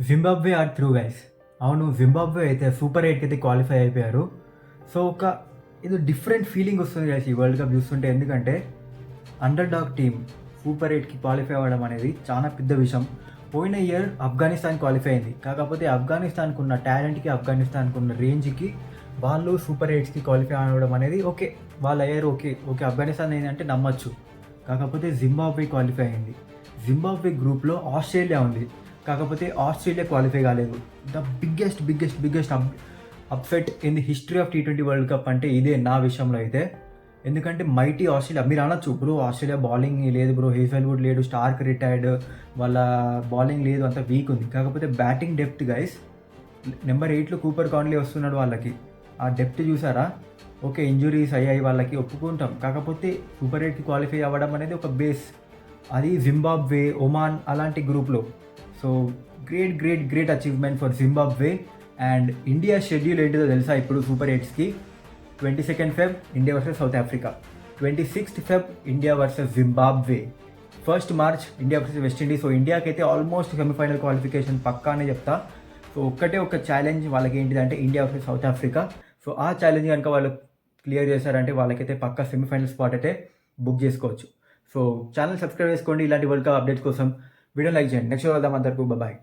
Zimbabwe or through guys. అవును, Zimbabwe అయితే super ఎయిట్కి అయితే క్వాలిఫై అయిపోయారు. సో ఏదో డిఫరెంట్ ఫీలింగ్ వస్తుంది గైస్ ఈ వరల్డ్ కప్ చూస్తుంటే. ఎందుకంటే అండర్ డాగ్ టీమ్ సూపర్ ఎయిట్కి క్వాలిఫై అవ్వడం అనేది చాలా పెద్ద విషయం. పోయిన ఇయర్ ఆఫ్ఘనిస్తాన్ క్వాలిఫై అయింది, కాకపోతే ఆఫ్ఘనిస్తాన్కి ఉన్న టాలెంట్కి, ఆఫ్ఘనిస్తాన్కి ఉన్న రేంజ్కి వాళ్ళు సూపర్ ఎయిట్స్కి క్వాలిఫై అవ్వడం అనేది ఓకే, వాళ్ళు అయ్యారు. ఓకే ఓకే ఆఫ్ఘనిస్తాన్ ఏంటంటే నమ్మచ్చు. కాకపోతే జింబాబ్వే క్వాలిఫై అయింది. జింబాబ్వే గ్రూప్లో ఆస్ట్రేలియా ఉంది, కాకపోతే ఆస్ట్రేలియా క్వాలిఫై కాలేదు. The biggest biggest biggest upset in the history of T20 world cup అంటే ఇదే నా విషయంలో అయితే. ఎందుకంటే మైటీ ఆస్ట్రేలియా, మీరు అనొచ్చు బ్రో ఆస్ట్రేలియా బౌలింగ్ లేదు బ్రో, హేజల్వుడ్ లేడు, స్టార్క్ రిటైర్డ్, వాళ్ళ బౌలింగ్ లేదు, అంత వీక్ ఉంది. కాకపోతే బ్యాటింగ్ డెప్త్ గైస్, నెంబర్ 8లో కూపర్ కాన్లీ వస్తున్నాడు వాళ్ళకి. ఆ డెప్త్ చూసారా? ఓకే ఇంజురీస్ అయ్యాయి వాళ్ళకి, ఒప్పుకుంటాం. కాకపోతే సూపర్ ఎయిట్కి క్వాలిఫై అవ్వడం అనేది ఒక బేస్. అది జింబాబ్వే, ఒమాన్ అలాంటి గ్రూప్లో. So great great great achievement for Zimbabwe. And India schedule ఏంటిదో తెలుసా ఇప్పుడు సూపర్ ఎయిట్స్కి? 22nd Feb India versus South Africa, 26th Feb India versus Zimbabwe, 1st March India versus West Indies. So ఇండియాకి అయితే almost semi-final qualification పక్కా అని చెప్తా. So ఒక్కటే ఒక ఛాలెంజ్ వాళ్ళకి ఏంటిదంటే India versus South Africa. So ఆ ఛాలెంజ్ కనుక వాళ్ళు క్లియర్ చేశారంటే వాళ్ళకైతే పక్కా సెమీఫైనల్ స్పాట్ అయితే బుక్ చేసుకోవచ్చు. సో ఛానల్ సబ్స్క్రైబ్ చేసుకోండి ఇలాంటి వరల్డ్ కప్ అప్డేట్స్ కోసం. వీడియో లైక్ చేయండి. నెక్స్ట్ వెళ్దాం, అందరికీ బాయ్.